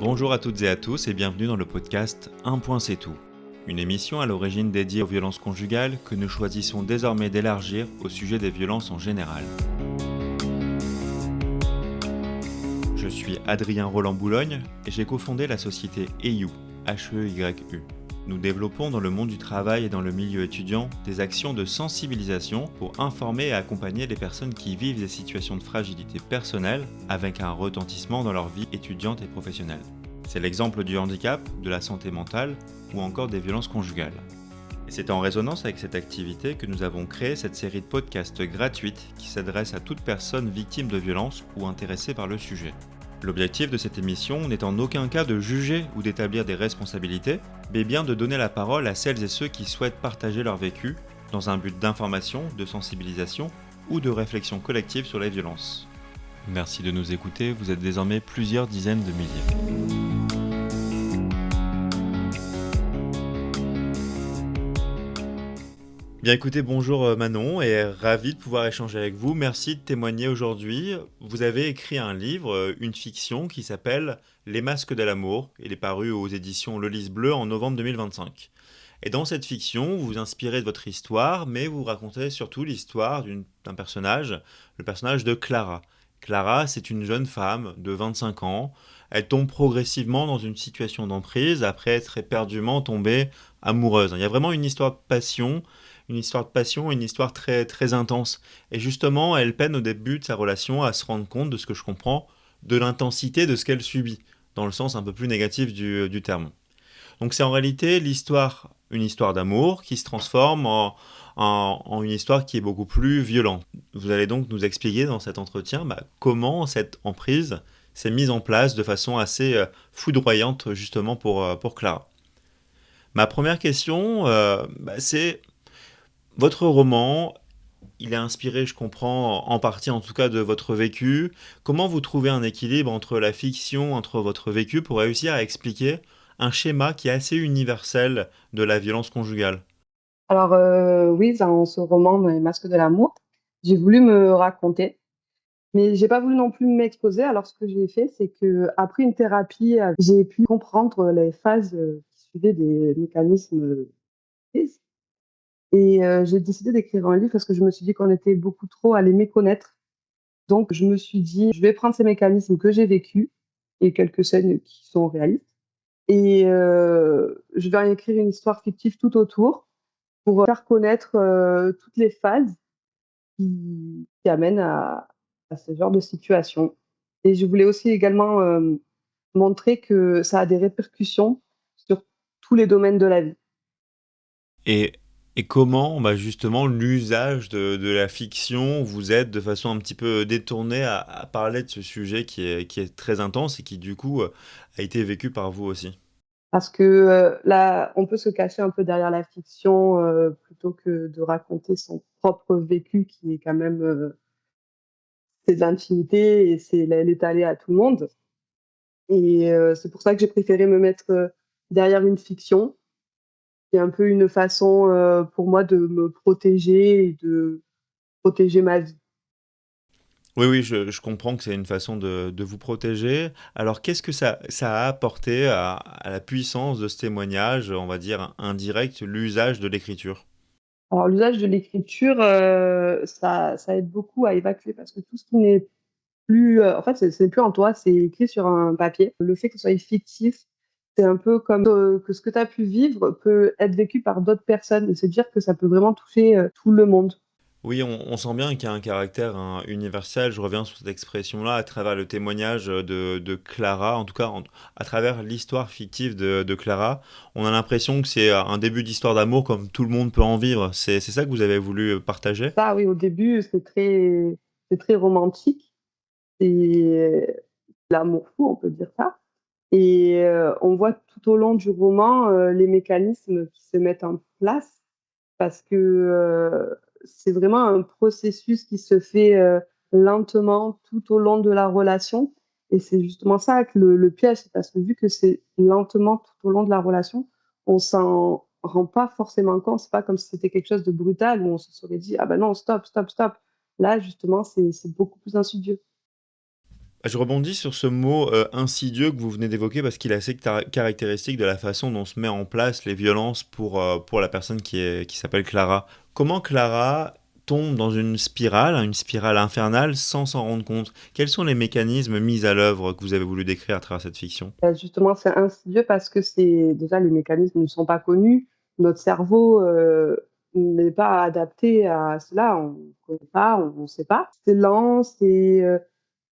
Bonjour à toutes et à tous et bienvenue dans le podcast Un point c'est tout, une émission à l'origine dédiée aux violences conjugales que nous choisissons désormais d'élargir au sujet des violences en général. Je suis Adrien Roland-Boulogne et j'ai cofondé la société HEYU, H-E-Y-U. Nous développons dans le monde du travail et dans le milieu étudiant des actions de sensibilisation pour informer et accompagner les personnes qui vivent des situations de fragilité personnelle avec un retentissement dans leur vie étudiante et professionnelle. C'est l'exemple du handicap, de la santé mentale ou encore des violences conjugales. Et c'est en résonance avec cette activité que nous avons créé cette série de podcasts gratuites qui s'adresse à toute personne victime de violences ou intéressée par le sujet. L'objectif de cette émission n'est en aucun cas de juger ou d'établir des responsabilités, mais bien de donner la parole à celles et ceux qui souhaitent partager leur vécu dans un but d'information, de sensibilisation ou de réflexion collective sur les violences. Merci de nous écouter, vous êtes désormais plusieurs dizaines de milliers. Bien écoutez, bonjour Manon et ravi de pouvoir échanger avec vous. Merci de témoigner aujourd'hui. Vous avez écrit un livre, une fiction qui s'appelle Les masques de l'amour. Il est paru aux éditions Le Lys Bleu en novembre 2025. Et dans cette fiction, vous vous inspirez de votre histoire, mais vous racontez surtout l'histoire d'un personnage, le personnage de Clara. Clara, c'est une jeune femme de 25 ans. Elle tombe progressivement dans une situation d'emprise après être éperdument tombée amoureuse. Il y a vraiment une histoire de passion, une histoire très, très intense. Et justement, elle peine au début de sa relation à se rendre compte de ce que je comprends, de l'intensité de ce qu'elle subit, dans le sens un peu plus négatif du terme. Donc c'est en réalité une histoire d'amour qui se transforme en une histoire qui est beaucoup plus violente. Vous allez donc nous expliquer dans cet entretien comment cette emprise s'est mise en place de façon assez foudroyante justement pour Clara. Ma première question, c'est votre roman, il est inspiré, je comprends, en partie en tout cas de votre vécu. Comment vous trouvez un équilibre entre la fiction, entre votre vécu, pour réussir à expliquer un schéma qui est assez universel de la violence conjugale? Alors oui, dans ce roman, Les masques de l'amour, j'ai voulu me raconter, mais j'ai pas voulu non plus m'exposer. Alors ce que j'ai fait, c'est que après une thérapie, j'ai pu comprendre les phases qui suivaient des mécanismes crise. Et j'ai décidé d'écrire un livre parce que je me suis dit qu'on était beaucoup trop à les méconnaître. Donc je me suis dit: «Je vais prendre ces mécanismes que j'ai vécus et quelques scènes qui sont réalistes et je vais en écrire une histoire fictive tout autour pour faire connaître toutes les phases qui amène à ce genre de situation. Et je voulais aussi également, montrer que ça a des répercussions sur tous les domaines de la vie. Et, et comment justement l'usage de la fiction vous aide de façon un petit peu détournée à parler de ce sujet qui est très intense et qui du coup a été vécu par vous aussi? Parce que, là, on peut se cacher un peu derrière la fiction, plutôt que de raconter son propre vécu qui est quand même, c'est de l'intimité et c'est l'étaler à tout le monde. Et c'est pour ça que j'ai préféré me mettre, derrière une fiction. C'est un peu une façon, pour moi de me protéger et de protéger ma vie. Oui, oui, je comprends que c'est une façon de vous protéger. Alors, qu'est-ce que ça a apporté à la puissance de ce témoignage, on va dire indirect, l'usage de l'écriture? Alors l'usage de l'écriture, ça aide beaucoup à évacuer parce que tout ce qui n'est plus, en fait, c'est plus en toi, c'est écrit sur un papier. Le fait que ce soit fictif, c'est un peu comme, que ce que tu as pu vivre peut être vécu par d'autres personnes et se dire que ça peut vraiment toucher, tout le monde. Oui, on sent bien qu'il y a un caractère universel. Je reviens sur cette expression-là à travers le témoignage de Clara, en tout cas à travers l'histoire fictive de Clara. On a l'impression que c'est un début d'histoire d'amour comme tout le monde peut en vivre. C'est ça que vous avez voulu partager? Ça, oui, au début, c'est très romantique, c'est l'amour fou, on peut dire ça. Et on voit tout au long du roman, les mécanismes qui se mettent en place parce que, c'est vraiment un processus qui se fait, lentement tout au long de la relation et c'est justement ça que le piège, c'est parce que vu que c'est lentement tout au long de la relation, on s'en rend pas forcément compte. C'est pas comme si c'était quelque chose de brutal où on se serait dit: «Ah ben non, stop, stop, stop». Là, justement, c'est beaucoup plus insidieux. Je rebondis sur ce mot insidieux que vous venez d'évoquer parce qu'il est assez caractéristique de la façon dont se met en place les violences pour la personne qui s'appelle Clara. Comment Clara tombe dans une spirale infernale sans s'en rendre compte? Quels sont les mécanismes mis à l'œuvre que vous avez voulu décrire à travers cette fiction? Justement, c'est insidieux parce que c'est déjà les mécanismes ne sont pas connus. Notre cerveau, n'est pas adapté à cela. On ne connaît pas, on ne sait pas. C'est lent,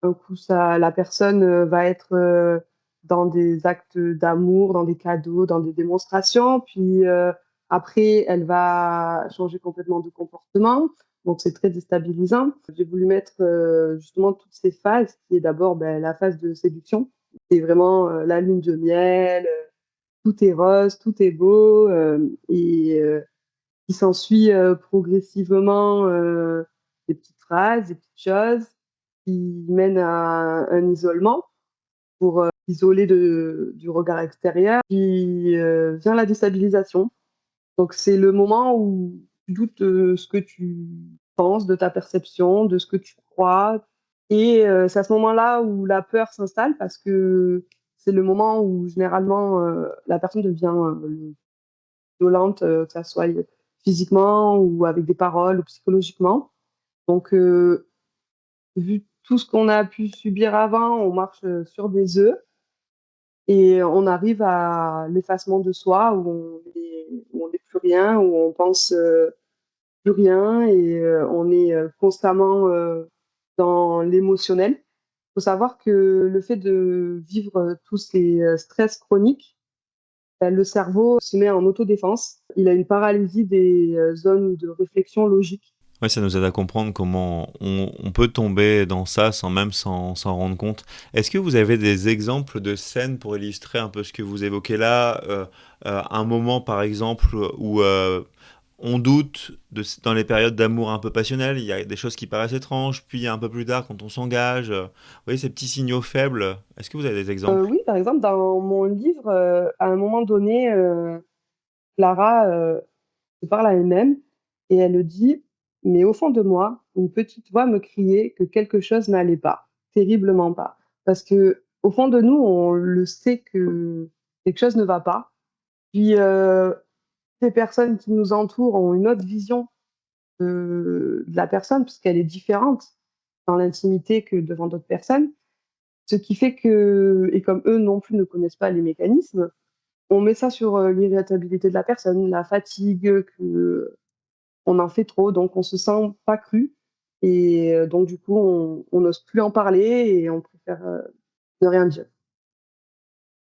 un coup ça la personne, va être, dans des actes d'amour, dans des cadeaux, dans des démonstrations, puis, après elle va changer complètement de comportement, donc c'est très déstabilisant. J'ai voulu mettre, justement toutes ces phases qui est d'abord, la phase de séduction. C'est vraiment, la lune de miel, tout est rose, tout est beau, il s'ensuit, progressivement, des petites phrases, des petites choses qui mènent à un isolement pour, isoler du regard extérieur. Puis, vient la déstabilisation. Donc c'est le moment où tu doutes de ce que tu penses, de ta perception, de ce que tu crois et c'est à ce moment-là où la peur s'installe parce que c'est le moment où généralement, la personne devient, violente, que ça soit physiquement ou avec des paroles ou psychologiquement. Donc vu tout ce qu'on a pu subir avant, on marche, sur des œufs et on arrive à l'effacement de soi où on est plus rien, où on pense, plus rien et on est, constamment, dans l'émotionnel. Il faut savoir que le fait de vivre, tous ces, stress chroniques, le cerveau se met en autodéfense. Il a une paralysie des, zones de réflexion logique. Ouais, ça nous aide à comprendre comment on peut tomber dans ça sans même s'en rendre compte. Est-ce que vous avez des exemples de scènes pour illustrer un peu ce que vous évoquez là? Un moment, par exemple, où on doute dans les périodes d'amour un peu passionnel, il y a des choses qui paraissent étranges, puis un peu plus tard, quand on s'engage, vous voyez ces petits signaux faibles. Est-ce que vous avez des exemples? Oui, par exemple, dans mon livre, à un moment donné, Clara, se parle à elle-même et elle dit: «Mais au fond de moi, une petite voix me criait que quelque chose n'allait pas, terriblement pas». Parce qu'au fond de nous, on le sait que quelque chose ne va pas. Puis, les personnes qui nous entourent ont une autre vision de la personne puisqu'elle est différente dans l'intimité que devant d'autres personnes. Ce qui fait que et comme eux non plus ne connaissent pas les mécanismes, on met ça sur, l'irritabilité de la personne, la fatigue, qu'on en fait trop, donc on se sent pas cru et donc du coup, on n'ose plus en parler et on préfère, ne rien dire.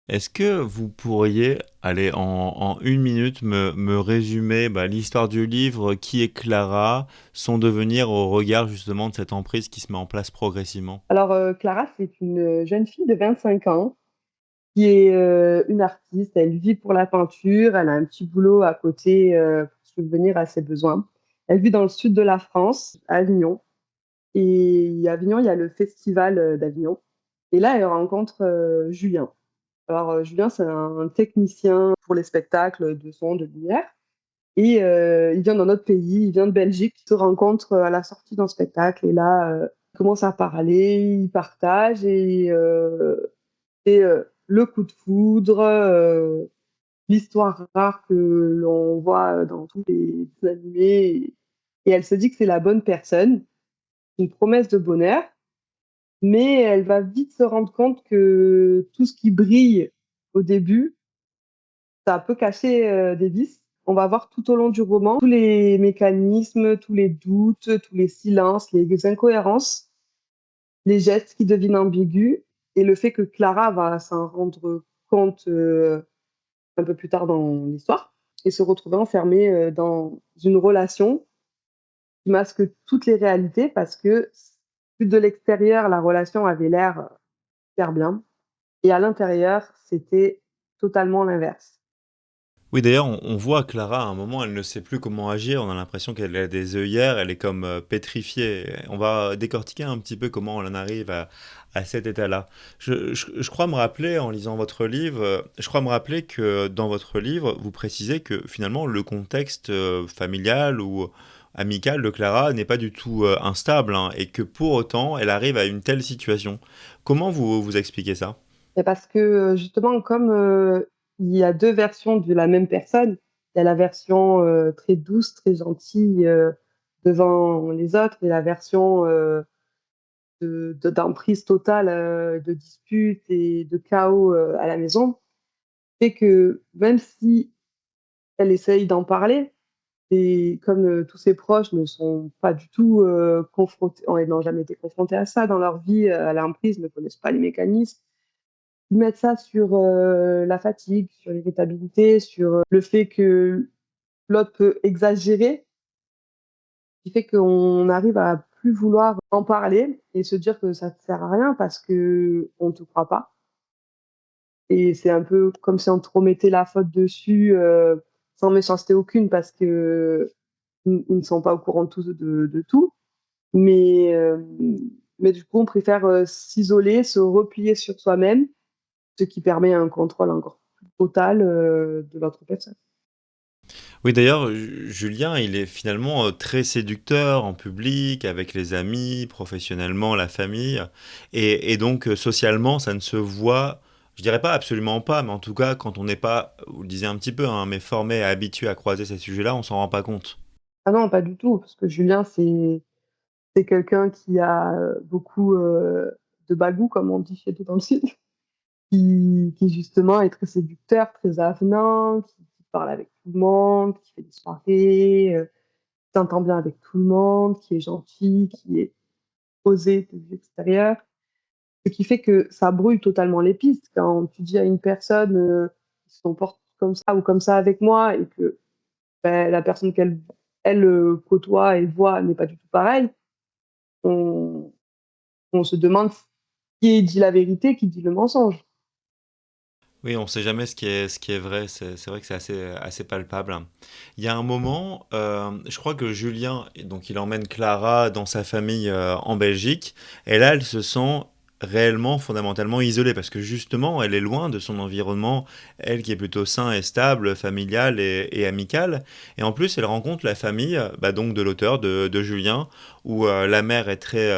Est-ce que vous pourriez, allez, en une minute, me résumer l'histoire du livre, qui est Clara, son devenir au regard justement de cette emprise qui se met en place progressivement? Alors, Clara, c'est une, jeune fille de 25 ans qui est, une artiste. Elle vit pour la peinture, elle a un petit boulot à côté, pour subvenir à ses besoins. Elle vit dans le sud de la France, à Avignon et à Avignon, il y a le festival, d'Avignon et là, elle rencontre, Julien. Alors, Julien, c'est un technicien pour les spectacles de son, de lumière et il vient d'un autre pays, il vient de Belgique. Ils se rencontrent, à la sortie d'un spectacle et là, ils commencent à parler, ils partagent et le coup de foudre, l'histoire rare que l'on voit, dans tous les animés et elle se dit que c'est la bonne personne, une promesse de bonheur, mais elle va vite se rendre compte que tout ce qui brille au début, ça peut cacher, des vices. On va voir tout au long du roman tous les mécanismes, tous les doutes, tous les silences, les incohérences, les gestes qui deviennent ambigus et le fait que Clara va s'en rendre compte, un peu plus tard dans l'histoire et se retrouver enfermée, dans une relation qui masque toutes les réalités parce que vu de l'extérieur, la relation avait l'air, super bien et à l'intérieur, c'était totalement l'inverse. Oui, d'ailleurs, on voit Clara, à un moment, elle ne sait plus comment agir, on a l'impression qu'elle a des œillères, elle est comme pétrifiée. On va décortiquer un petit peu comment on en arrive à cet état-là. Je crois me rappeler, en lisant votre livre, je crois me rappeler que dans votre livre, vous précisez que finalement, le contexte familial amicale de Clara n'est pas du tout instable, hein, et que pour autant, elle arrive à une telle situation. Comment vous expliquez ça? Et parce que justement, comme il y a deux versions de la même personne, il y a la version très douce, très gentille devant les autres, et la version d'emprise totale, de disputes et de chaos à la maison, fait que même si elle essaye d'en parler, et comme tous ses proches ne sont pas du tout confrontés, n'ont jamais été confrontés à ça dans leur vie, à l'emprise, ne connaissent pas les mécanismes, ils mettent ça sur la fatigue, sur l'irritabilité, sur le fait que l'autre peut exagérer, qui fait qu'on arrive à plus vouloir en parler et se dire que ça ne sert à rien parce qu'on ne te croit pas. Et c'est un peu comme si on te remettait la faute dessus sans méchanceté aucune parce que ils ne sont pas au courant de de tout. Mais, euh, mais du coup, on préfère s'isoler, se replier sur soi-même, ce qui permet un contrôle encore plus total de l'autre personne. Oui, d'ailleurs, Julien, il est finalement très séducteur en public, avec les amis, professionnellement, la famille. Et donc, socialement, ça ne se voit, je dirais pas absolument pas, mais en tout cas, quand on n'est pas, vous le disiez un petit peu, hein, mais formé et habitué à croiser ces sujets-là, on s'en rend pas compte. Ah non, pas du tout, parce que Julien, c'est quelqu'un qui a beaucoup de bagou, comme on dit chez nous dans le Sud, qui justement est très séducteur, très avenant, qui parle avec tout le monde, qui fait des soirées, qui s'entend bien avec tout le monde, qui est gentil, qui est posé de l'extérieur. Ce qui fait que ça brouille totalement les pistes. Quand tu dis à une personne qui se comporte comme ça ou comme ça avec moi et que ben, la personne qu'elle elle, côtoie et voit n'est pas du tout pareil, on, on se demande qui dit la vérité, qui dit le mensonge. Oui, on ne sait jamais ce qui est vrai, c'est vrai que c'est assez palpable. Il y a un moment, je crois que Julien, donc il emmène Clara dans sa famille en Belgique, et là elle se sent réellement, fondamentalement isolée, parce que justement elle est loin de son environnement, elle qui est plutôt sain et stable, familial et amical, et en plus elle rencontre la famille bah, donc de l'auteur, de Julien, où la mère est très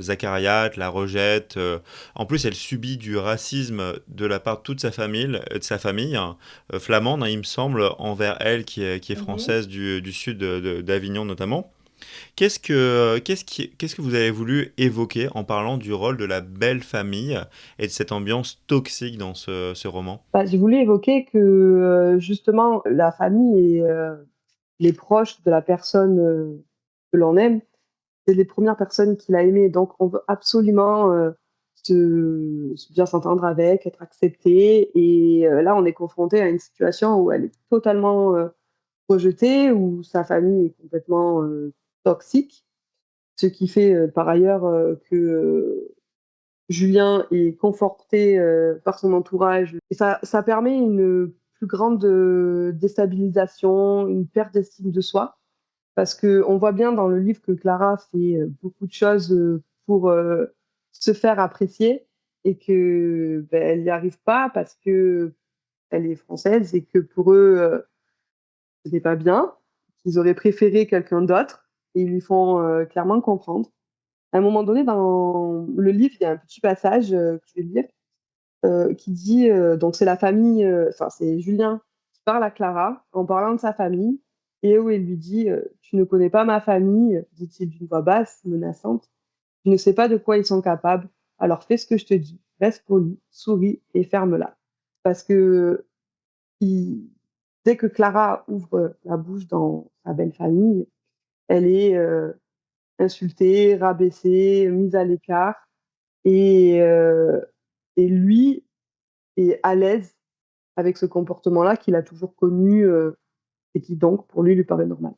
acariâtre, la rejette, en plus, elle subit du racisme de la part de toute sa famille hein, flamande, hein, il me semble, envers elle qui est Mhm. française du sud d'Avignon notamment. Qu'est-ce que vous avez voulu évoquer en parlant du rôle de la belle famille et de cette ambiance toxique dans ce roman? Bah, je voulais évoquer que justement la famille et les proches de la personne que l'on aime, c'est les premières personnes qu'il a aimées. Donc on veut absolument bien s'entendre avec, être accepté. Et là, on est confronté à une situation où elle est totalement rejetée, où sa famille est complètement toxique. Ce qui fait par ailleurs que Julien est conforté par son entourage. Et ça permet une plus grande déstabilisation, une perte d'estime de soi. Parce qu'on voit bien dans le livre que Clara fait beaucoup de choses pour se faire apprécier et que ben, elle n'y arrive pas parce que elle est française et que pour eux, ce n'est pas bien, qu'ils auraient préféré quelqu'un d'autre et ils lui font clairement comprendre. À un moment donné, dans le livre, il y a un petit passage que je vais lire qui dit donc c'est la famille, enfin c'est Julien qui parle à Clara en parlant de sa famille et où il lui dit tu ne connais pas ma famille, dit-il d'une voix basse, menaçante. Tu ne sais pas de quoi ils sont capables. Alors fais ce que je te dis. Reste poli, souris et ferme-la. Parce que il- dès que Clara ouvre la bouche dans sa belle famille, elle est insultée, rabaissée, mise à l'écart et, euh, et lui est à l'aise avec ce comportement-là qu'il a toujours connu et qui donc pour lui paraît normal.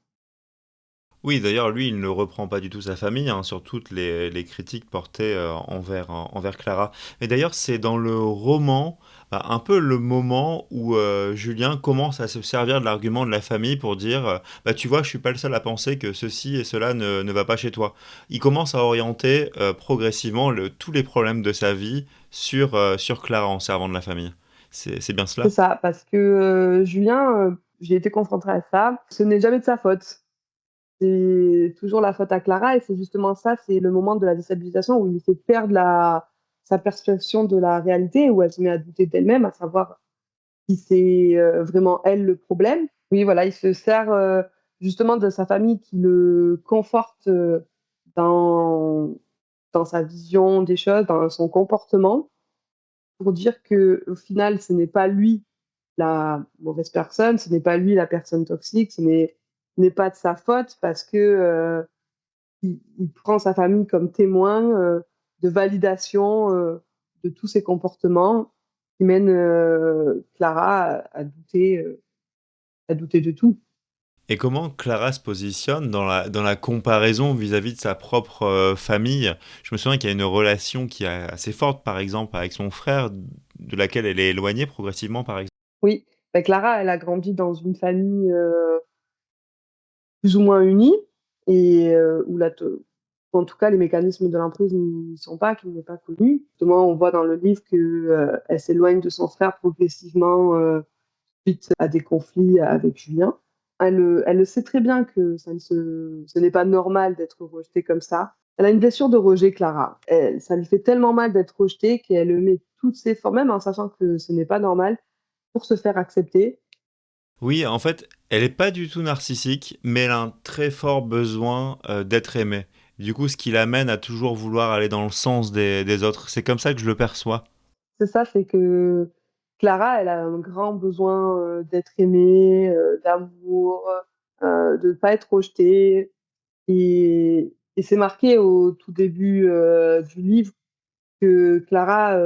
Oui, d'ailleurs, lui, il ne reprend pas du tout sa famille hein, sur toutes les critiques portées envers Clara. Mais d'ailleurs, c'est dans le roman bah, un peu le moment où Julien commence à se servir de l'argument de la famille pour dire bah, tu vois, je suis pas le seul à penser que ceci et cela ne va pas chez toi. Il commence à orienter progressivement tous les problèmes de sa vie sur Clara en servant de la famille. C'est bien C'est cela? ça, parce que Julien, j'ai été confrontée à ça, ce n'est jamais de sa faute. c'est toujours la faute à Clara et c'est justement ça, c'est le moment de la déstabilisation où il lui fait perdre sa perception de la réalité, où elle se met à douter d'elle-même, à savoir si c'est vraiment elle le problème. Oui, voilà, il se sert justement de sa famille qui le conforte dans, dans sa vision des choses, dans son comportement, pour dire que au final, ce n'est pas lui la mauvaise personne, ce n'est pas lui la personne toxique, n'est pas de sa faute parce que il prend sa famille comme témoin de validation de tous ses comportements qui mènent Clara à douter de tout. Et comment Clara se positionne dans la comparaison vis-à-vis de sa propre famille? Je me souviens qu'il y a une relation qui est assez forte, par exemple, avec son frère, de laquelle elle est éloignée progressivement, par exemple. Oui, bah, Clara, elle a grandi dans une famille plus ou moins unie et où en tout cas les mécanismes de l'emprise n'y sont pas, qu'il n'est pas connu. Justement, on voit dans le livre que elle s'éloigne de son frère progressivement suite à des conflits avec Julien. Elle le sait très bien que ce n'est pas normal d'être rejetée comme ça. Elle a une blessure de rejet, Clara. Ça lui fait tellement mal d'être rejetée qu'elle met toutes ses formes, même en sachant que ce n'est pas normal, pour se faire accepter. Oui, en fait, elle n'est pas du tout narcissique, mais elle a un très fort besoin d'être aimée. Du coup, ce qui l'amène à toujours vouloir aller dans le sens des autres. C'est comme ça que je le perçois. C'est ça, c'est que Clara, elle a un grand besoin d'être aimée, d'amour, de ne pas être rejetée. Et c'est marqué au tout début du livre que Clara,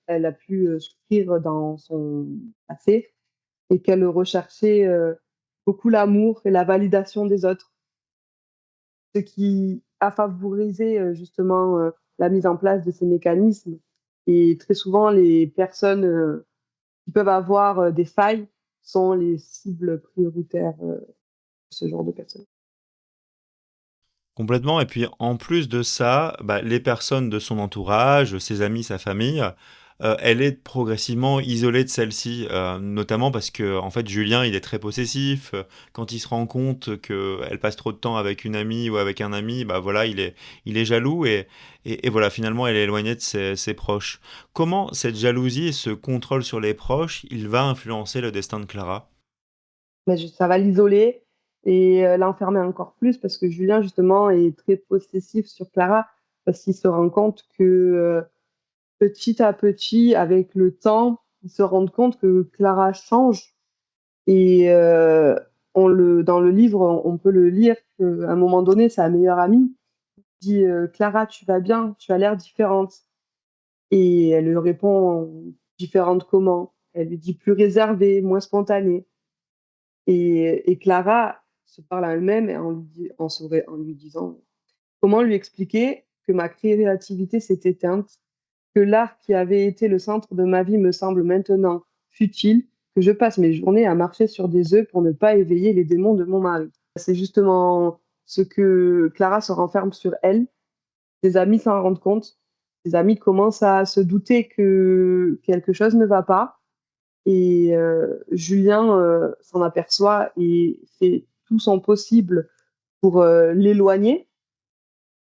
elle a pu souffrir dans son passé et qu'elle recherchait beaucoup l'amour et la validation des autres, ce qui a favorisé justement la mise en place de ces mécanismes. Et très souvent, les personnes qui peuvent avoir des failles sont les cibles prioritaires de ce genre de personnes. Complètement. Et puis, en plus de ça, bah, les personnes de son entourage, ses amis, sa famille, elle est progressivement isolée de celle-ci, notamment parce que, en fait, Julien, il est très possessif. Quand il se rend compte qu'elle passe trop de temps avec une amie ou avec un ami, bah voilà, il est jaloux et voilà, finalement, elle est éloignée de ses proches. Comment cette jalousie et ce contrôle sur les proches, il va influencer le destin de Clara? Mais ça va l'isoler et l'enfermer encore plus parce que Julien, justement, est très possessif sur Clara parce qu'il se rend compte que petit à petit, avec le temps, il se rend compte que Clara change et dans le livre, on peut le lire qu'à un moment donné, sa meilleure amie dit Clara, tu vas bien, tu as l'air différente. Et elle lui répond différente comment? Elle lui dit plus réservée, moins spontanée. Et Clara se parle à elle-même et en lui disant comment lui expliquer que ma créativité s'est éteinte, que l'art qui avait été le centre de ma vie me semble maintenant futile, que je passe mes journées à marcher sur des œufs pour ne pas éveiller les démons de mon mari. C'est justement ce que Clara se renferme sur elle. Ses amis s'en rendent compte. Ses amis commencent à se douter que quelque chose ne va pas. Et Julien s'en aperçoit et fait tout son possible pour l'éloigner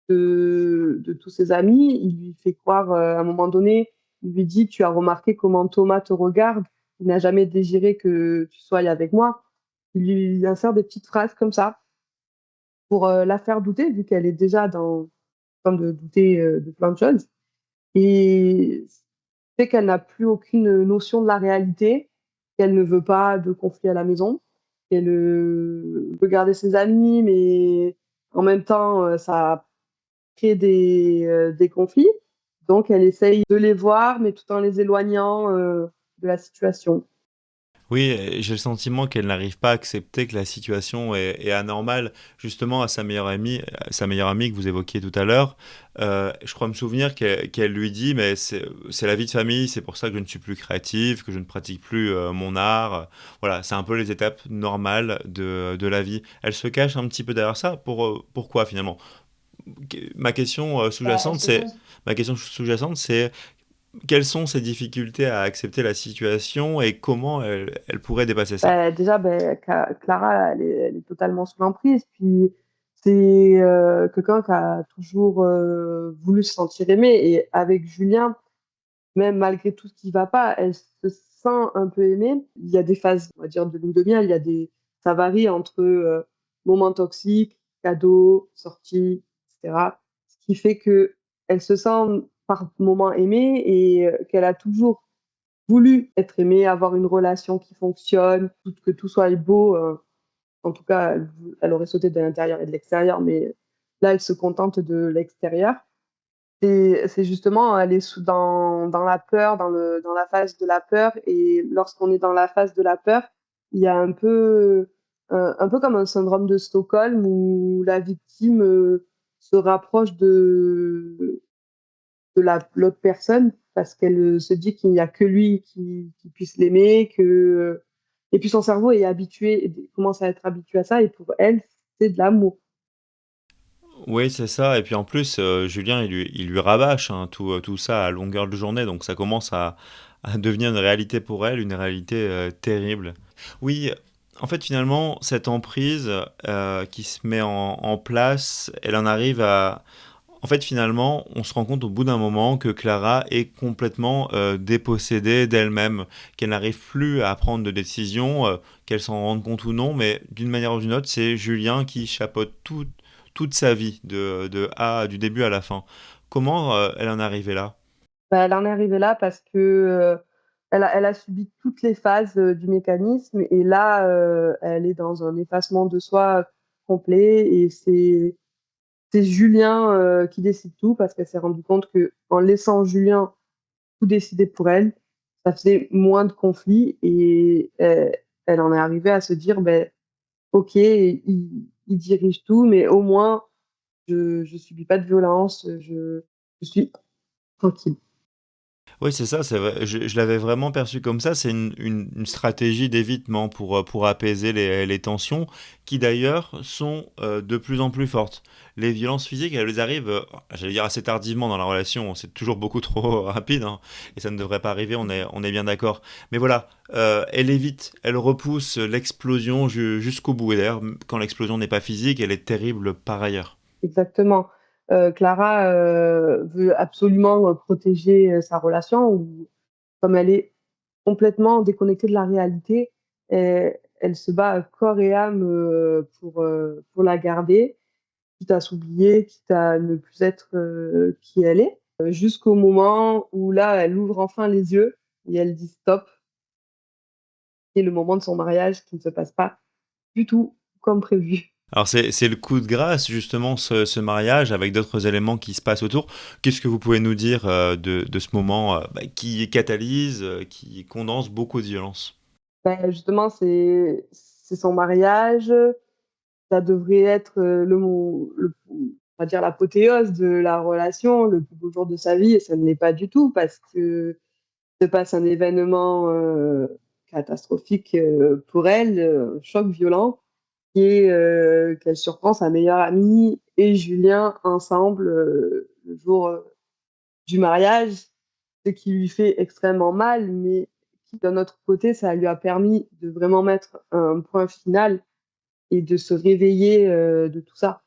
de tous ses amis. Il lui fait croire, à un moment donné, il lui dit, tu as remarqué comment Thomas te regarde, il n'a jamais désiré que tu sois avec moi. Il lui insère des petites phrases comme ça pour la faire douter, vu qu'elle est déjà en train de douter de plein de choses. Et fait qu'elle n'a plus aucune notion de la réalité, qu'elle ne veut pas de conflit à la maison, qu'elle veut garder ses amis, mais en même temps, ça crée des conflits. Donc, elle essaye de les voir, mais tout en les éloignant de la situation. Oui, j'ai le sentiment qu'elle n'arrive pas à accepter que la situation est anormale. Justement, à sa meilleure amie que vous évoquiez tout à l'heure, je crois me souvenir qu'elle lui dit, mais c'est la vie de famille, c'est pour ça que je ne suis plus créative, que je ne pratique plus mon art. Voilà, c'est un peu les étapes normales de la vie. Elle se cache un petit peu derrière ça. Pourquoi finalement? Ma question Bah, sous-jacente, je pense c'est quelles sont ses difficultés à accepter la situation et comment elle pourrait dépasser ça? Déjà, Clara, elle est totalement sous l'emprise. Puis, C'est, quelqu'un qui a toujours, voulu se sentir aimé et avec Julien, même malgré tout ce qui va pas, elle se sent un peu aimée. Il y a des phases, on va dire, de lune de miel, il y a des ça varie entre, moments toxiques, cadeaux, sorties, et cetera. Ce qui fait qu'elle se sent par moments aimée et qu'elle a toujours voulu être aimée, avoir une relation qui fonctionne, tout que tout soit beau, en tout cas, elle aurait sauté de l'intérieur et de l'extérieur, mais là, elle se contente de l'extérieur. Et c'est justement, elle est dans la peur, dans la phase de la peur. Et lorsqu'on est dans la phase de la peur, il y a un peu comme un syndrome de Stockholm où la victime se rapproche de l'autre personne parce qu'elle se dit qu'il n'y a que lui qui puisse l'aimer, et puis son cerveau est habitué, commence à être habitué à ça, et pour elle, c'est de l'amour. Oui, c'est ça et puis en plus, Julien, il lui rabâche, hein, tout ça à longueur de journée, donc ça commence à devenir une réalité pour elle, une réalité, terrible. Oui, en fait, finalement, cette emprise, qui se met en place, elle en arrive à en fait, finalement, on se rend compte au bout d'un moment que Clara est complètement, dépossédée d'elle-même, qu'elle n'arrive plus à prendre de décisions, qu'elle s'en rende compte ou non, mais d'une manière ou d'une autre, c'est Julien qui chapeaute toute sa vie, du début à la fin. Comment, elle en est arrivée là? Bah, elle en est arrivée là parce que, elle a subi toutes les phases, du mécanisme, et là, elle est dans un effacement de soi complet, et c'est Julien, qui décide tout parce qu'elle s'est rendue compte qu'en laissant Julien tout décider pour elle, ça faisait moins de conflits, et elle en est arrivée à se dire: «Beh, OK, il dirige tout, mais au moins je subis pas de violence, je suis tranquille». Oui, c'est ça, c'est vrai. Je l'avais vraiment perçu comme ça. C'est une stratégie d'évitement pour apaiser les tensions, qui d'ailleurs sont de plus en plus fortes. Les violences physiques, elles arrivent, j'allais dire assez tardivement dans la relation. C'est toujours beaucoup trop rapide, hein, et ça ne devrait pas arriver. On est bien d'accord. Mais voilà, elle évite, elle repousse l'explosion jusqu'au bout. Et d'ailleurs, quand l'explosion n'est pas physique, elle est terrible par ailleurs. Exactement. Clara, veut absolument, protéger, sa relation, ou comme elle est complètement déconnectée de la réalité, elle se bat corps et âme, pour la garder, quitte à s'oublier, quitte à ne plus être, qui elle est, jusqu'au moment où là, elle ouvre enfin les yeux et elle dit: «Stop», et le moment de son mariage qui ne se passe pas du tout comme prévu. Alors c'est le coup de grâce justement ce mariage avec d'autres éléments qui se passent autour. Qu'est-ce que vous pouvez nous dire, de ce moment, qui catalyse, qui condense beaucoup de violence? Justement, c'est son mariage. Ça devrait être, on va dire l'apothéose de la relation, le plus beau jour de sa vie, et ça ne l'est pas du tout parce que se passe un événement, catastrophique, pour elle, un choc violent, qui est, qu'elle surprend sa meilleure amie et Julien ensemble, le jour, du mariage, ce qui lui fait extrêmement mal, mais qui d'un autre côté, ça lui a permis de vraiment mettre un point final et de se réveiller, de tout ça.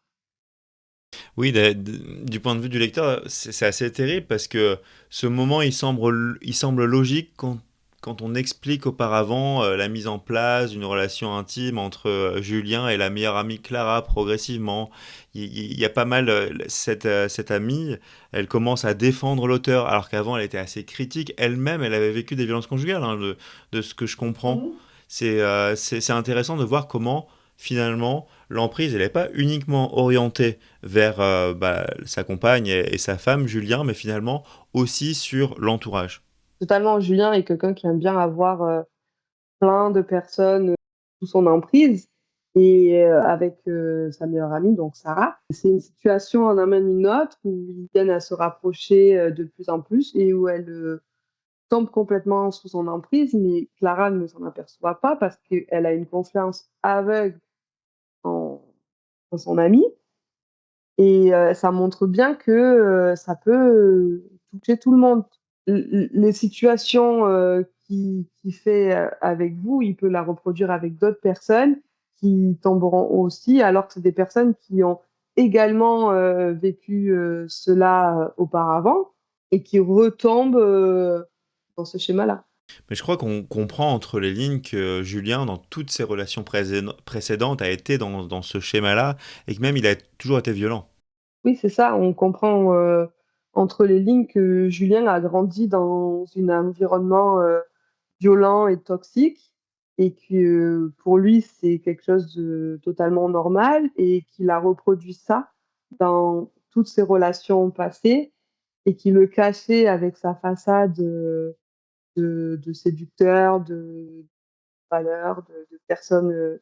Oui, du point de vue du lecteur, c'est assez terrible parce que ce moment, il semble logique quand on explique auparavant la mise en place d'une relation intime entre Julien et la meilleure amie Clara progressivement. Il y a pas mal, cette amie, elle commence à défendre l'auteur alors qu'avant elle était assez critique. Elle-même, elle avait vécu des violences conjugales, hein, de ce que je comprends. Mmh. C'est intéressant de voir comment finalement l'emprise, elle n'est pas uniquement orientée vers sa compagne et sa femme, Julien, mais finalement aussi sur l'entourage. Totalement, Julien est quelqu'un qui aime bien avoir, plein de personnes, sous son emprise, et avec, sa meilleure amie, donc Sarah. C'est une situation en amène une autre où ils viennent à se rapprocher, de plus en plus, et où elle, tombe complètement sous son emprise, mais Clara ne s'en aperçoit pas parce qu'elle a une confiance aveugle en son amie, et ça montre bien que, ça peut, toucher tout le monde. Les situations, qu'il fait, avec vous, il peut la reproduire avec d'autres personnes, qui tomberont aussi, alors que c'est des personnes qui ont également vécu cela auparavant et qui retombent dans ce schéma-là. Mais je crois qu'on comprend entre les lignes que Julien, dans toutes ses relations précédentes, a été dans ce schéma-là et que même il a toujours été violent. Oui, c'est ça, on comprend entre les lignes que Julien a grandi dans un environnement violent et toxique et que pour lui, c'est quelque chose de totalement normal et qu'il a reproduit ça dans toutes ses relations passées et qu'il le cachait avec sa façade de séducteur, de valeur, de personne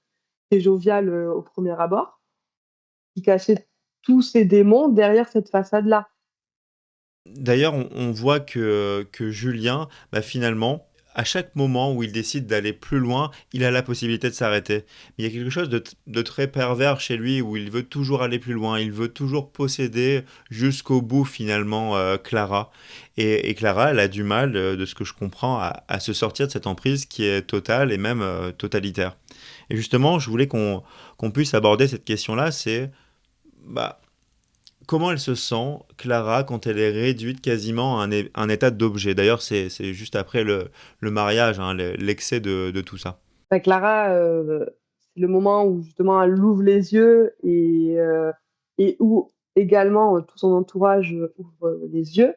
très joviale au premier abord, qui cachait tous ses démons derrière cette façade-là. D'ailleurs, on voit que Julien, bah, finalement, à chaque moment où il décide d'aller plus loin, il a la possibilité de s'arrêter. Mais il y a quelque chose de très pervers chez lui où il veut toujours aller plus loin, il veut toujours posséder jusqu'au bout finalement Clara. Et Clara, elle a du mal, de ce que je comprends, à se sortir de cette emprise qui est totale et même totalitaire. Et justement, je voulais qu'on puisse aborder cette question-là, c'est bah, comment elle se sent, Clara, quand elle est réduite quasiment à un état d'objet? D'ailleurs, c'est juste après le mariage, hein, l'excès de tout ça. Enfin, Clara, c'est le moment où justement elle ouvre les yeux et où également tout son entourage ouvre les yeux.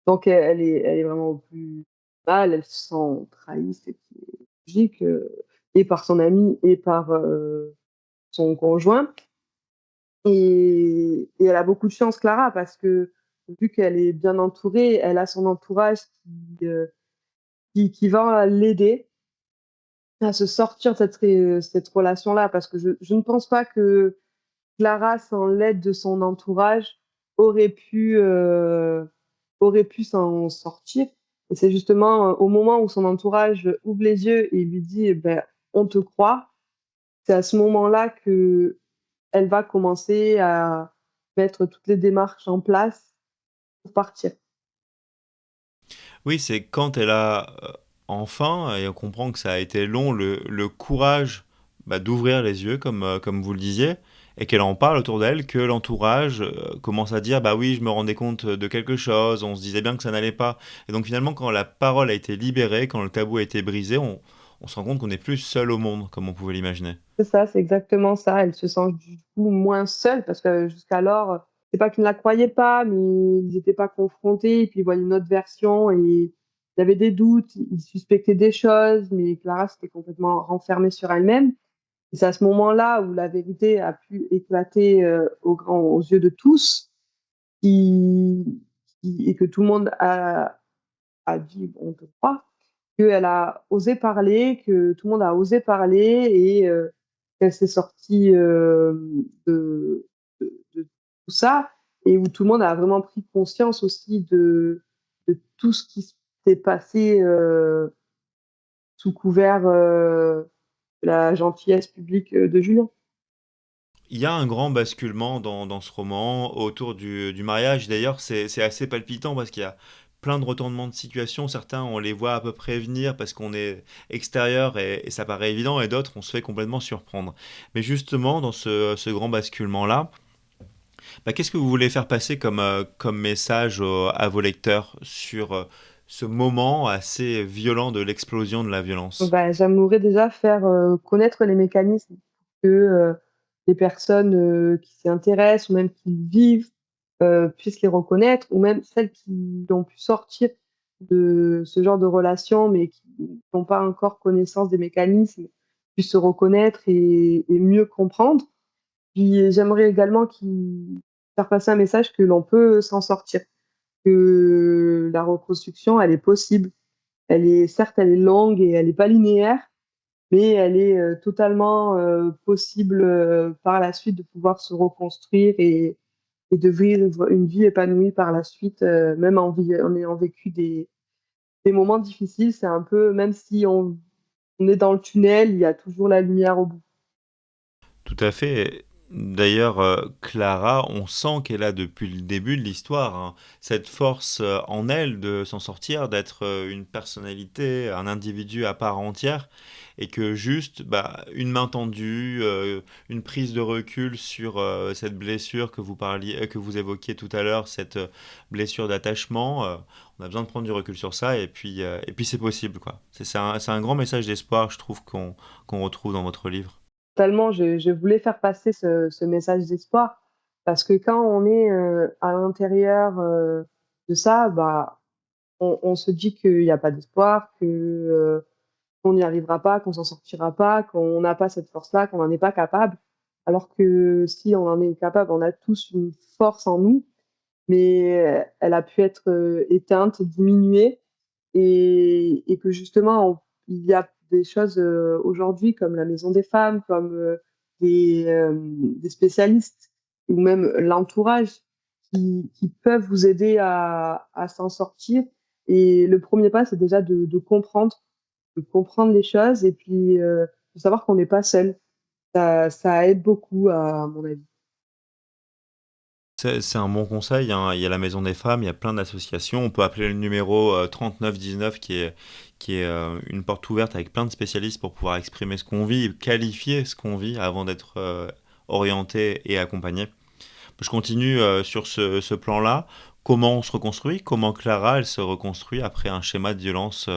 Donc elle est vraiment au plus mal, elle se sent trahie, c'est qui est logique, et par son ami et par son conjoint. Et elle a beaucoup de chance, Clara, parce que vu qu'elle est bien entourée, elle a son entourage qui va l'aider à se sortir de cette relation-là. Parce que je ne pense pas que Clara, sans l'aide de son entourage, aurait pu, heu, aurait pu s'en sortir. Et c'est justement au moment où son entourage ouvre les yeux et lui dit: «Eh ben, on te croit», c'est à ce moment-là que elle va commencer à mettre toutes les démarches en place pour partir. Oui, c'est quand elle a enfin, et on comprend que ça a été long, le courage bah, d'ouvrir les yeux, comme vous le disiez, et qu'elle en parle autour d'elle, que l'entourage commence à dire, bah oui, je me rendais compte de quelque chose, on se disait bien que ça n'allait pas. Et donc finalement, quand la parole a été libérée, quand le tabou a été brisé, on se rend compte qu'on n'est plus seul au monde, comme on pouvait l'imaginer. C'est ça, c'est exactement ça. Elle se sent du coup moins seule parce que jusqu'alors, c'est pas qu'ils ne la croyaient pas, mais ils étaient pas confrontés et puis ils voyaient une autre version et il y avait des doutes, ils suspectaient des choses, mais Clara s'était complètement renfermée sur elle-même. Et c'est à ce moment-là où la vérité a pu éclater, aux yeux de tous, qui et que tout le monde a dit: «On te croit», qu'elle a osé parler, que tout le monde a osé parler et qu'elle s'est sortie, de tout ça et où tout le monde a vraiment pris conscience aussi de tout ce qui s'est passé, sous couvert, de la gentillesse publique, de Julien. Il y a un grand basculement dans ce roman autour du mariage. D'ailleurs, c'est assez palpitant parce qu'il y a plein de retournements de situation. Certains, on les voit à peu près venir parce qu'on est extérieur et ça paraît évident, et d'autres, on se fait complètement surprendre. Mais justement, dans ce grand basculement-là, bah, qu'est-ce que vous voulez faire passer comme message à vos lecteurs sur ce moment assez violent de l'explosion de la violence? Bah, j'aimerais déjà faire, connaître les mécanismes que, les personnes, qui s'y intéressent ou même qui le vivent, puissent les reconnaître ou même celles qui ont pu sortir de ce genre de relation, mais qui n'ont pas encore connaissance des mécanismes, puissent se reconnaître et mieux comprendre. Puis j'aimerais également faire passer un message que l'on peut s'en sortir, que la reconstruction, elle est possible. Elle est longue et elle est pas linéaire, mais elle est, totalement, possible, par la suite de pouvoir se reconstruire et de vivre une vie épanouie par la suite, même en ayant vécu des moments difficiles. C'est un peu même si on est dans le tunnel, il y a toujours la lumière au bout. Tout à fait. D'ailleurs, Clara, on sent qu'elle a depuis le début de l'histoire, hein, cette force en elle de s'en sortir, d'être une personnalité, un individu à part entière, et que juste bah, une main tendue, une prise de recul sur cette blessure que vous parliez, que vous évoquiez tout à l'heure, cette blessure d'attachement, on a besoin de prendre du recul sur ça, et puis c'est possible, quoi. C'est un grand message d'espoir, je trouve, qu'on retrouve dans votre livre. Tellement je voulais faire passer ce message d'espoir parce que quand on est à l'intérieur de ça, bah, on se dit qu'il n'y a pas d'espoir, qu'on n'y arrivera pas, qu'on s'en sortira pas, qu'on n'a pas cette force-là, qu'on n'en est pas capable. Alors que si on en est capable, on a tous une force en nous, mais elle a pu être éteinte, diminuée, et que justement, il y a des choses aujourd'hui comme la Maison des femmes, comme des spécialistes ou même l'entourage qui peuvent vous aider à s'en sortir. Et le premier pas, c'est déjà de comprendre les choses et puis de savoir qu'on n'est pas seul. Ça aide beaucoup, à mon avis. C'est un bon conseil, hein. Il y a la Maison des Femmes, il y a plein d'associations. On peut appeler le numéro 19 qui est une porte ouverte avec plein de spécialistes pour pouvoir exprimer ce qu'on vit, qualifier ce qu'on vit avant d'être orienté et accompagné. Je continue sur ce plan-là. Comment on se reconstruit? Comment Clara, elle se reconstruit après un schéma de violence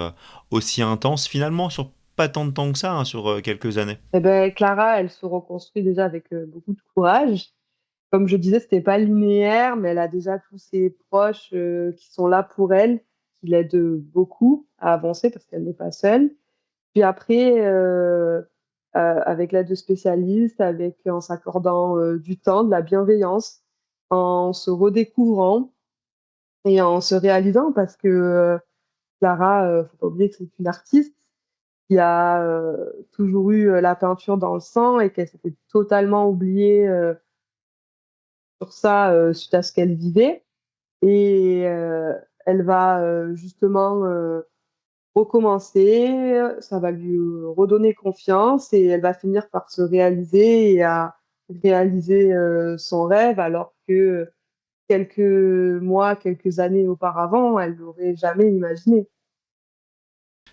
aussi intense, finalement sur pas tant de temps que ça, hein, sur quelques années. Eh ben, Clara, elle se reconstruit déjà avec beaucoup de courage. Comme je disais, c'était pas linéaire, mais elle a déjà tous ses proches qui sont là pour elle, qui l'aident beaucoup à avancer parce qu'elle n'est pas seule. Puis après, avec l'aide de spécialistes, en s'accordant du temps, de la bienveillance, en se redécouvrant et en se réalisant, parce que Clara, faut pas oublier que c'est une artiste qui a toujours eu la peinture dans le sang et qu'elle s'était totalement oubliée sur ça suite à ce qu'elle vivait. Et elle va justement recommencer, ça va lui redonner confiance et elle va finir par se réaliser et à réaliser son rêve alors que quelques mois, quelques années auparavant, elle l'aurait jamais imaginé.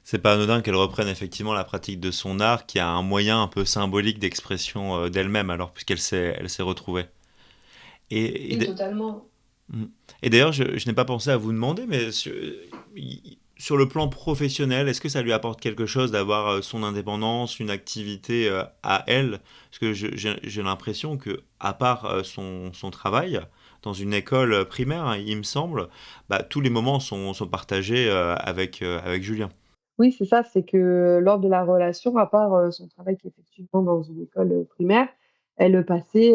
C'est pas anodin qu'elle reprenne effectivement la pratique de son art qui a un moyen un peu symbolique d'expression d'elle-même alors puisqu'elle elle s'est retrouvée. Et, et Oui, d- totalement. Mm. Et d'ailleurs, je n'ai pas pensé à vous demander, mais sur le plan professionnel, est-ce que ça lui apporte quelque chose d'avoir son indépendance, une activité à elle? Parce que j'ai l'impression que, à part son travail, dans une école primaire, hein, il me semble, bah, tous les moments sont partagés avec Julien. Oui, c'est ça, c'est que lors de la relation, à part son travail qui est effectivement dans une école primaire, elle passait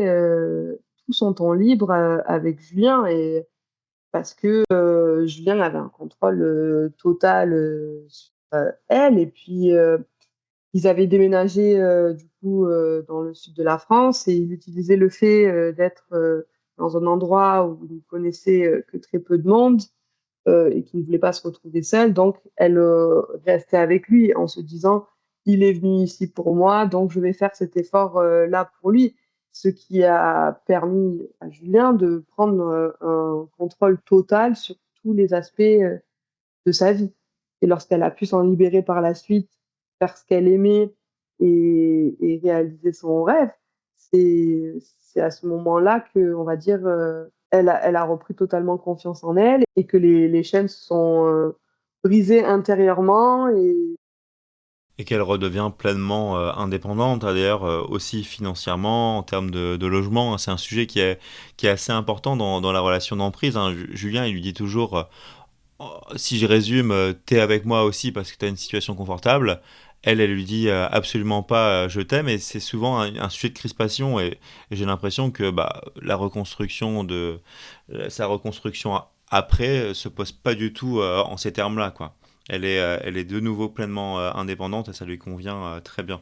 tout son temps libre avec Julien et parce que Julien avait un contrôle total sur elle. Et puis ils avaient déménagé du coup dans le sud de la France et il utilisait le fait d'être dans un endroit où il ne connaissait que très peu de monde et qui ne voulait pas se retrouver seule. Donc, elle restait avec lui en se disant, il est venu ici pour moi, donc je vais faire cet effort là pour lui. Ce qui a permis à Julien de prendre un contrôle total sur tous les aspects de sa vie. Et lorsqu'elle a pu s'en libérer par la suite, faire ce qu'elle aimait et réaliser son rêve, c'est à ce moment-là que, on va dire, elle a repris totalement confiance en elle et que les chaînes se sont brisées intérieurement et Et qu'elle redevient pleinement indépendante, hein, d'ailleurs aussi financièrement, en termes de logement, hein. C'est un sujet qui est assez important dans la relation d'emprise, hein. Julien, il lui dit toujours oh, si je résume, t'es avec moi aussi parce que t'as une situation confortable. Elle lui dit absolument pas je t'aime, et c'est souvent un sujet de crispation. Et j'ai l'impression que bah, sa reconstruction après se pose pas du tout en ces termes-là, quoi. Elle est de nouveau pleinement indépendante et ça lui convient très bien.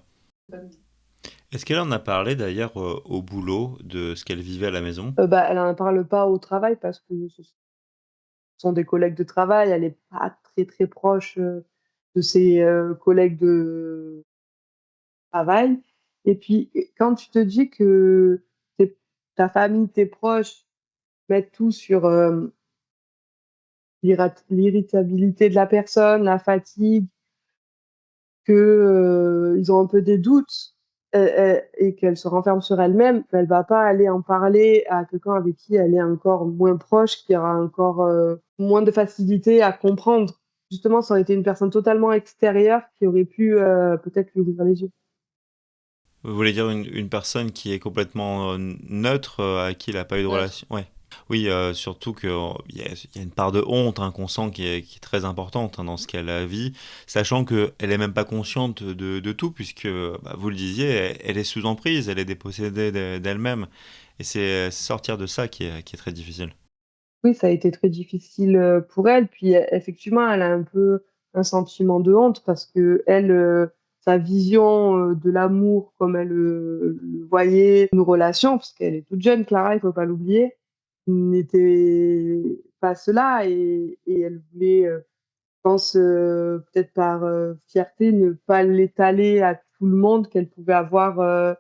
Est-ce qu'elle en a parlé d'ailleurs au boulot de ce qu'elle vivait à la maison? bah, elle n'en parle pas au travail parce que ce sont des collègues de travail. Elle n'est pas très très proche de ses collègues de travail. Et puis, quand tu te dis que ta famille, tes proches mettent tout sur l'irritabilité de la personne, la fatigue, que ils ont un peu des doutes et qu'elle se renferme sur elle-même, elle va pas aller en parler à quelqu'un avec qui elle est encore moins proche, qui aura encore moins de facilité à comprendre. Justement, ça aurait été une personne totalement extérieure qui aurait pu peut-être lui ouvrir les yeux. Vous voulez dire une personne qui est complètement neutre, à qui il n'a pas eu de Neutre. relation? Ouais. Oui, surtout qu'il y a une part de honte, hein, qu'on sent qui est très importante, hein, dans ce qu'elle vit, sachant qu'elle n'est même pas consciente de tout, puisque, bah, vous le disiez, elle est sous emprise, elle est dépossédée d'elle-même. Et c'est sortir de ça qui est très difficile. Oui, ça a été très difficile, pour elle. Puis effectivement, elle a un peu un sentiment de honte parce qu'elle, sa vision, de l'amour comme elle, le voyait, une relation, parce qu'elle est toute jeune, Clara, il faut pas l'oublier, n'était pas cela et elle voulait, je pense, peut-être par, fierté, ne pas l'étaler à tout le monde, qu'elle pouvait avoir,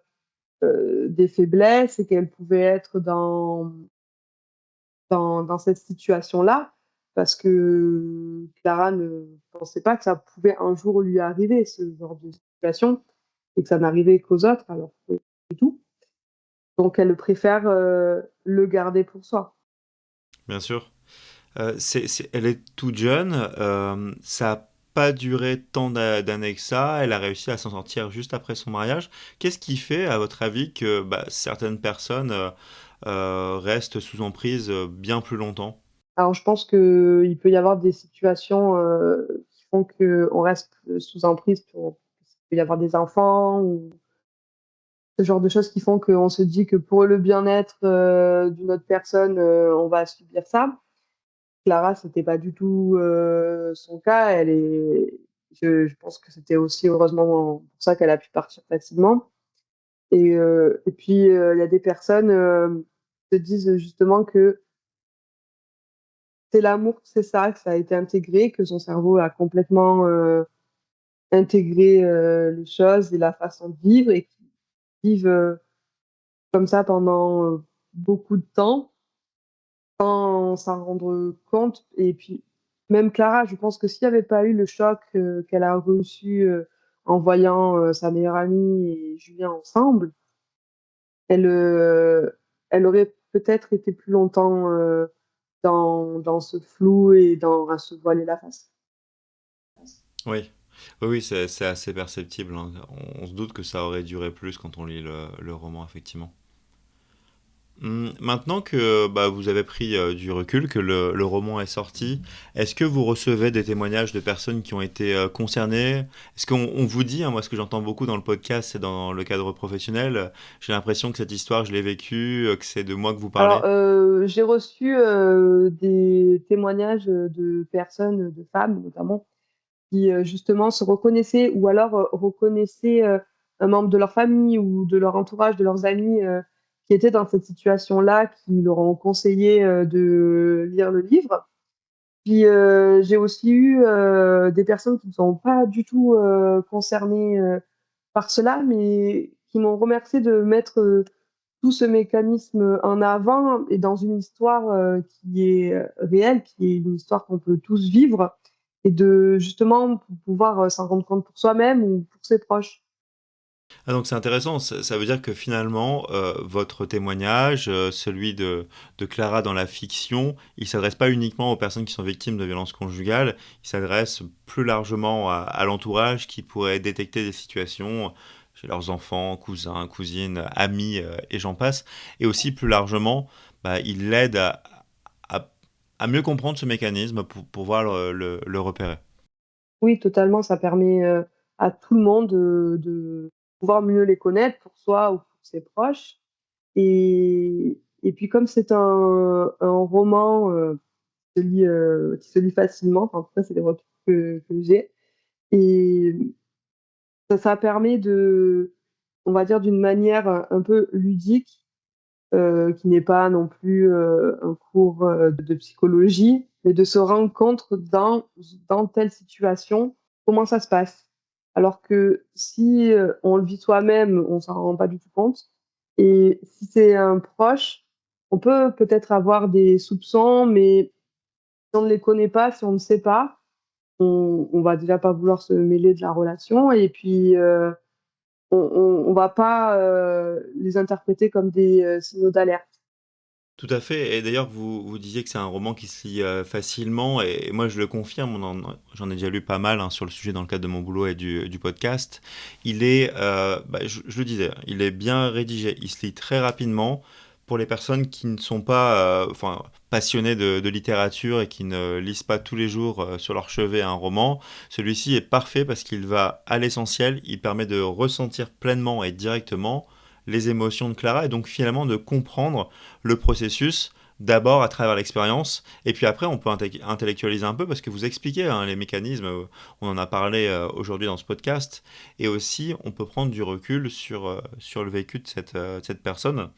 des faiblesses et qu'elle pouvait être dans cette situation-là, parce que Clara ne pensait pas que ça pouvait un jour lui arriver, ce genre de situation, et que ça n'arrivait qu'aux autres, alors que pas du tout. Donc elle préfère le garder pour soi. Bien sûr. Elle est toute jeune, ça n'a pas duré tant d'années que ça, elle a réussi à s'en sortir juste après son mariage. Qu'est-ce qui fait, à votre avis, que bah, certaines personnes restent sous emprise bien plus longtemps? Alors je pense qu'il peut y avoir des situations qui font qu'on reste sous emprise pour. Il peut y avoir des enfants ou ce genre de choses qui font qu'on se dit que pour le bien-être d'une autre personne, on va subir ça. Clara, c'était pas du tout son cas. Je pense que c'était aussi heureusement pour ça qu'elle a pu partir facilement. Et puis il y a des personnes qui se disent justement que c'est l'amour, c'est ça, que ça a été intégré, que son cerveau a complètement intégré les choses et la façon de vivre et qu'ils vivent comme ça pendant beaucoup de temps sans s'en rendre compte. Et puis, même Clara, je pense que s'il n'y avait pas eu le choc qu'elle a reçu en voyant sa meilleure amie et Julien ensemble, elle, elle aurait peut-être été plus longtemps dans ce flou et à se voiler la face. Oui, oui, oui, c'est assez perceptible, hein. On se doute que ça aurait duré plus quand on lit le roman, effectivement. Maintenant que bah, vous avez pris du recul, que le roman est sorti, est-ce que vous recevez des témoignages de personnes qui ont été concernées? Est-ce qu'on vous dit, hein, moi ce que j'entends beaucoup dans le podcast, c'est dans le cadre professionnel, j'ai l'impression que cette histoire, je l'ai vécue, que c'est de moi que vous Alors, parlez? j'ai reçu des témoignages de personnes, de femmes notamment, qui justement se reconnaissaient ou alors reconnaissaient un membre de leur famille ou de leur entourage, de leurs amis qui étaient dans cette situation-là, qui leur ont conseillé de lire le livre. Puis j'ai aussi eu des personnes qui ne sont pas du tout concernées par cela, mais qui m'ont remercié de mettre tout ce mécanisme en avant et dans une histoire qui est réelle, qui est une histoire qu'on peut tous vivre et de justement pouvoir s'en rendre compte pour soi-même ou pour ses proches. Ah, donc c'est intéressant, ça veut dire que finalement, votre témoignage, celui de Clara dans la fiction, il s'adresse pas uniquement aux personnes qui sont victimes de violences conjugales, il s'adresse plus largement à l'entourage qui pourrait détecter des situations chez leurs enfants, cousins, cousines, amis, et j'en passe. Et aussi plus largement, bah, il l'aide à, à mieux comprendre ce mécanisme pour pouvoir le repérer. Oui, totalement, ça permet à tout le monde de pouvoir mieux les connaître pour soi ou pour ses proches. Et puis comme c'est un roman qui se lit facilement, enfin, en tout cas c'est les retours que j'ai, et ça permet de, on va dire d'une manière un peu ludique, qui n'est pas non plus un cours de psychologie, mais de se rendre compte dans telle situation, comment ça se passe. Alors que si on le vit soi-même, on s'en rend pas du tout compte. Et si c'est un proche, on peut peut-être avoir des soupçons, mais si on ne les connaît pas, si on ne sait pas, on va déjà pas vouloir se mêler de la relation et puis, on va pas, les interpréter comme des, signaux d'alerte. Tout à fait. Et d'ailleurs, vous disiez que c'est un roman qui se lit facilement, et moi je le confirme, j'en ai déjà lu pas mal hein, sur le sujet dans le cadre de mon boulot et du podcast. Il est, je le disais, il est bien rédigé, il se lit très rapidement. Pour les personnes qui ne sont pas passionnées de littérature et qui ne lisent pas tous les jours sur leur chevet un roman, celui-ci est parfait parce qu'il va à l'essentiel, il permet de ressentir pleinement et directement les émotions de Clara et donc finalement de comprendre le processus d'abord à travers l'expérience et puis après on peut intellectualiser un peu parce que vous expliquez hein, les mécanismes, on en a parlé aujourd'hui dans ce podcast et aussi on peut prendre du recul sur le vécu de cette personne.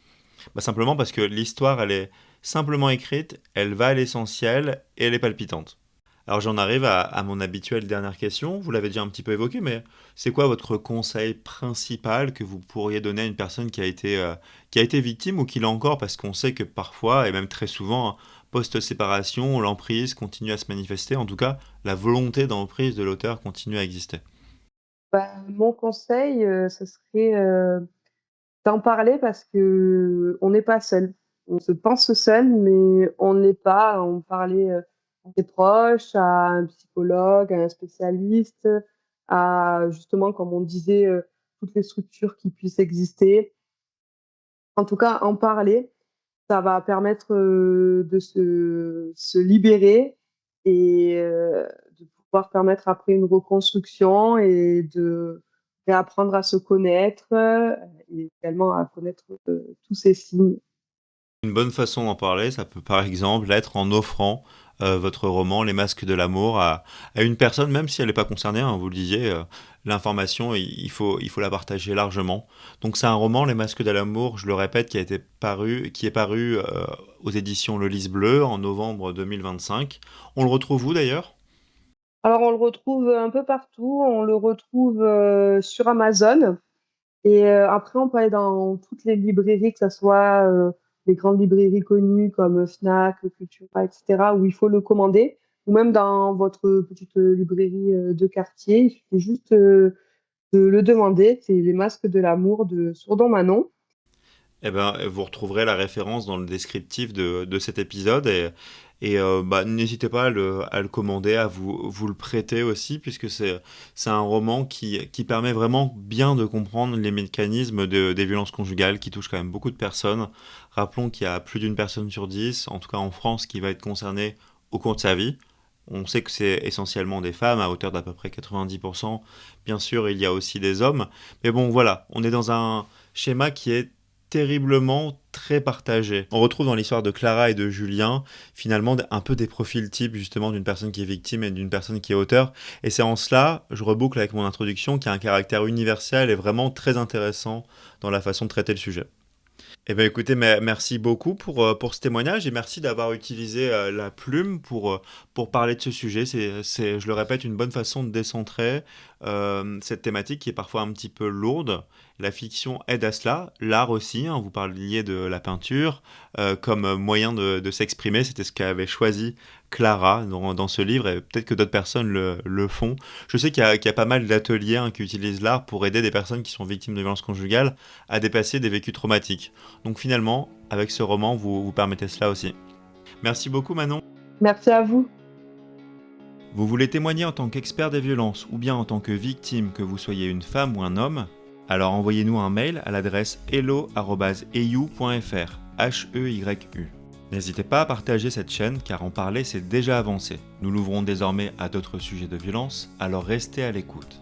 Simplement parce que l'histoire elle est simplement écrite, elle va à l'essentiel et elle est palpitante. Alors j'en arrive à mon habituelle dernière question, vous l'avez déjà un petit peu évoqué, mais c'est quoi votre conseil principal que vous pourriez donner à une personne qui a été victime ou qui l'a encore, parce qu'on sait que parfois, et même très souvent, post-séparation, l'emprise continue à se manifester, en tout cas la volonté d'emprise de l'auteur continue à exister. Mon conseil, ce serait, d'en parler parce qu'on n'est pas seul. On se pense seul, mais on ne l'est pas. En parler, à ses proches, à un psychologue, à un spécialiste, à justement, comme on disait, toutes les structures qui puissent exister. En tout cas, en parler, ça va permettre, de se libérer et de pouvoir permettre après une reconstruction et de réapprendre à se connaître, et également à connaître, tous ces signes. Une bonne façon d'en parler, ça peut par exemple être en offrant votre roman Les Masques de l'amour à une personne, même si elle n'est pas concernée, hein, vous le disiez, l'information, il faut la partager largement. Donc c'est un roman, Les Masques de l'amour, je le répète, qui est paru aux éditions Le Lys Bleu en novembre 2025. On le retrouve où d'ailleurs? Alors on le retrouve un peu partout, on le retrouve, sur Amazon. Et après, on peut aller dans toutes les librairies, que ça soit, les grandes librairies connues comme Fnac, Cultura et cetera, où il faut le commander, ou même dans votre petite, librairie, de quartier. Il suffit juste, de le demander. C'est Les Masques de l'amour de Sourdon Manon. Eh ben, vous retrouverez la référence dans le descriptif de cet épisode n'hésitez pas à le commander, à vous le prêter aussi, puisque c'est un roman qui permet vraiment bien de comprendre les mécanismes des violences conjugales qui touchent quand même beaucoup de personnes. Rappelons qu'il y a plus d'une personne sur 10, en tout cas en France, qui va être concernée au cours de sa vie. On sait que c'est essentiellement des femmes, à hauteur d'à peu près 90%. Bien sûr, il y a aussi des hommes. Mais bon, voilà, on est dans un schéma qui est terriblement très partagé. On retrouve dans l'histoire de Clara et de Julien, finalement, un peu des profils types, justement, d'une personne qui est victime et d'une personne qui est auteur. Et c'est en cela, je reboucle avec mon introduction, qui a un caractère universel et vraiment très intéressant dans la façon de traiter le sujet. Eh bien, écoutez, merci beaucoup pour ce témoignage et merci d'avoir utilisé la plume pour parler de ce sujet. Je le répète, une bonne façon de décentrer cette thématique qui est parfois un petit peu lourde. La fiction aide à cela, l'art aussi, hein, vous parliez de la peinture comme moyen de s'exprimer, c'était ce qu'avait choisi Clara dans ce livre et peut-être que d'autres personnes le font. Je sais qu'il y a pas mal d'ateliers hein, qui utilisent l'art pour aider des personnes qui sont victimes de violences conjugales à dépasser des vécus traumatiques. Donc finalement, avec ce roman, vous permettez cela aussi. Merci beaucoup Manon. Merci à vous. Vous voulez témoigner en tant qu'expert des violences ou bien en tant que victime, que vous soyez une femme ou un homme? Alors envoyez-nous un mail à l'adresse hello@eu.fr, H-E-Y-U. N'hésitez pas à partager cette chaîne car en parler c'est déjà avancé. Nous l'ouvrons désormais à d'autres sujets de violence, alors restez à l'écoute.